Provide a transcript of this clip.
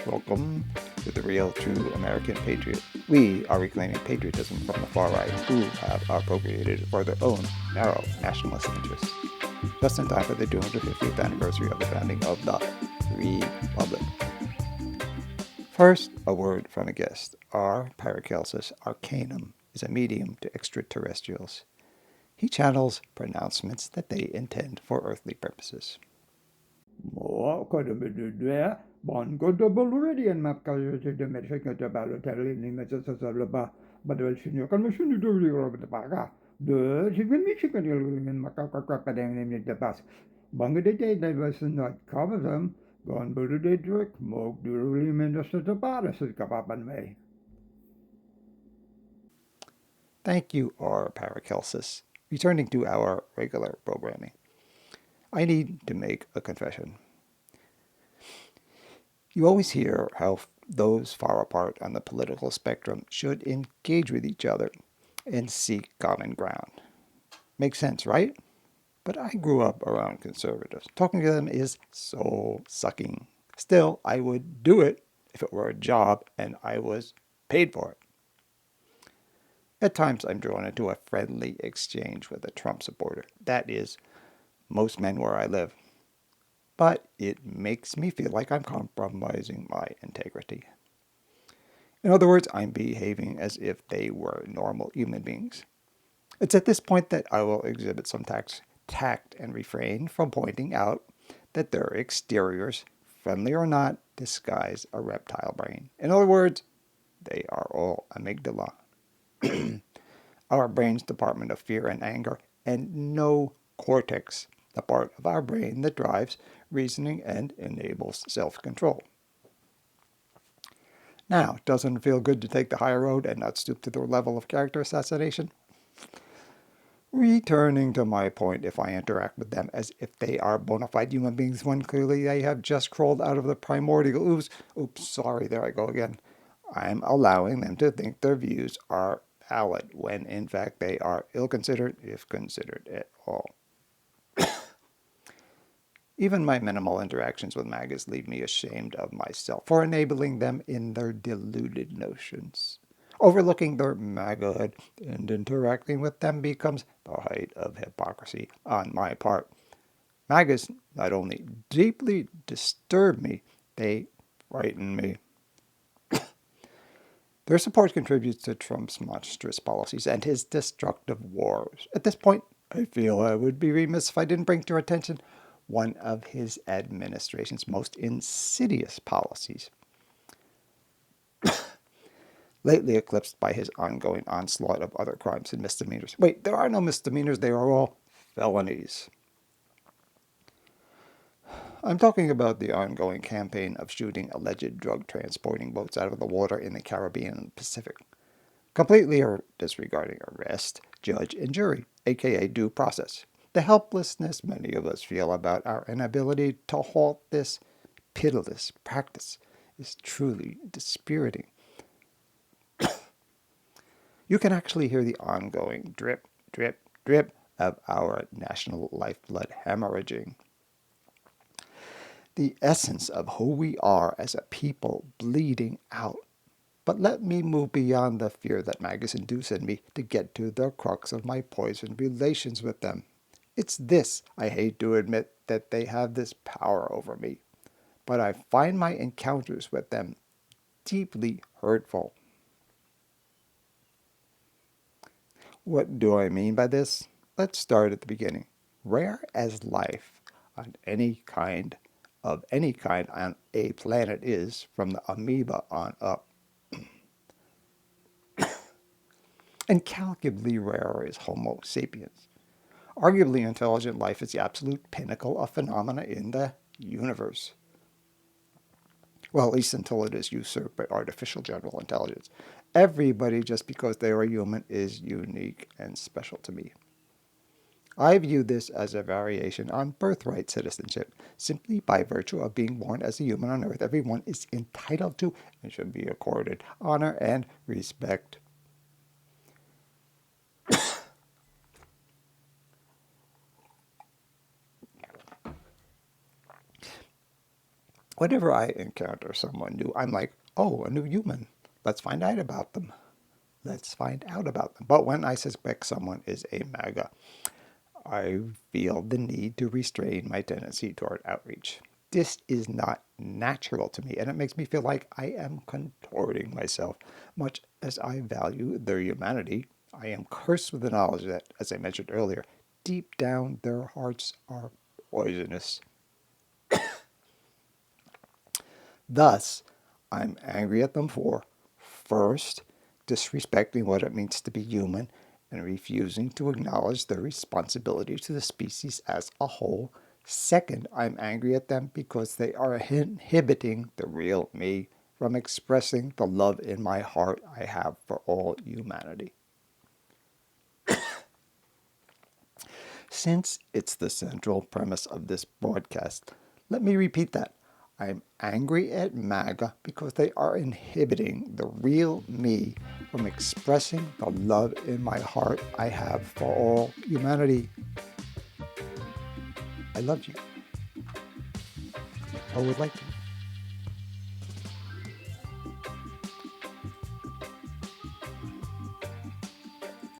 Welcome to the real, true American Patriot. We are reclaiming patriotism from the far right who have appropriated it for their own narrow nationalist interests. Just in time for the 250th anniversary of the founding of the Republic. First, a word from a guest. Our Paracelsus Arcanum is a medium to extraterrestrials. He channels pronouncements that they intend for earthly purposes. Thank you, our Paracelsus. Returning to our regular programming, I need to make a confession. You always hear how those far apart on the political spectrum should engage with each other and seek common ground. Makes sense, right? But I grew up around conservatives. Talking to them is soul sucking. Still, I would do it if it were a job and I was paid for it. At times, I'm drawn into a friendly exchange with a Trump supporter. That is, most men where I live. But it makes me feel like I'm compromising my integrity. In other words, I'm behaving as if they were normal human beings. It's at this point that I will exhibit some tact and refrain from pointing out that their exteriors, friendly or not, disguise a reptile brain. In other words, they are all amygdala. Our brain's department of fear and anger, and no cortex, the part of our brain that drives reasoning and enables self-control. Now, doesn't it feel good to take the higher road and not stoop to the level of character assassination? Returning to my point, if I interact with them as if they are bona fide human beings when clearly they have just crawled out of the primordial oops, sorry, there I go again. I'm allowing them to think their views are valid when in fact they are ill-considered, if considered at all. Even my minimal interactions with MAGAs leave me ashamed of myself for enabling them in their deluded notions. Overlooking their MAGAhood and interacting with them becomes the height of hypocrisy on my part. MAGAs not only deeply disturb me, they frighten me. Their support contributes to Trump's monstrous policies and his destructive wars. At this point, I feel I would be remiss if I didn't bring to your attention one of his administration's most insidious policies, lately eclipsed by his ongoing onslaught of other crimes and misdemeanors. Wait, there are no misdemeanors, they are all felonies. I'm talking about the ongoing campaign of shooting alleged drug transporting boats out of the water in the Caribbean and Pacific, completely disregarding arrest, judge, and jury, aka due process. The helplessness many of us feel about our inability to halt this pitiless practice is truly dispiriting. You can actually hear the ongoing drip, drip, drip of our national lifeblood hemorrhaging. The essence of who we are as a people bleeding out. But let me move beyond the fear that MAGAs induce in me to get to the crux of my poisoned relations with them. It's this, I hate to admit, that they have this power over me. But I find my encounters with them deeply hurtful. What do I mean by this? Let's start at the beginning. Rare as life on any kind on a planet is, from the amoeba on up, incalculably rarer is Homo sapiens. Arguably, intelligent life is the absolute pinnacle of phenomena in the universe. Well, at least until it is usurped by artificial general intelligence. Everybody, just because they are human, is unique and special to me. I view this as a variation on birthright citizenship. Simply by virtue of being born as a human on earth, everyone is entitled to and should be accorded honor and respect. Whenever I encounter someone new, I'm like, oh, a new human. Let's find out about them. Let's find out about them. But when I suspect someone is a MAGA, I feel the need to restrain my tendency toward outreach. This is not natural to me, and it makes me feel like I am contorting myself. Much as I value their humanity, I am cursed with the knowledge that, as I mentioned earlier, deep down their hearts are poisonous. Thus, I'm angry at them for, first, disrespecting what it means to be human and refusing to acknowledge their responsibility to the species as a whole. Second, I'm angry at them because they are inhibiting the real me from expressing the love in my heart I have for all humanity. Since it's the central premise of this broadcast, let me repeat that. I'm angry at MAGA because they are inhibiting the real me from expressing the love in my heart I have for all humanity. I love you. I would like to.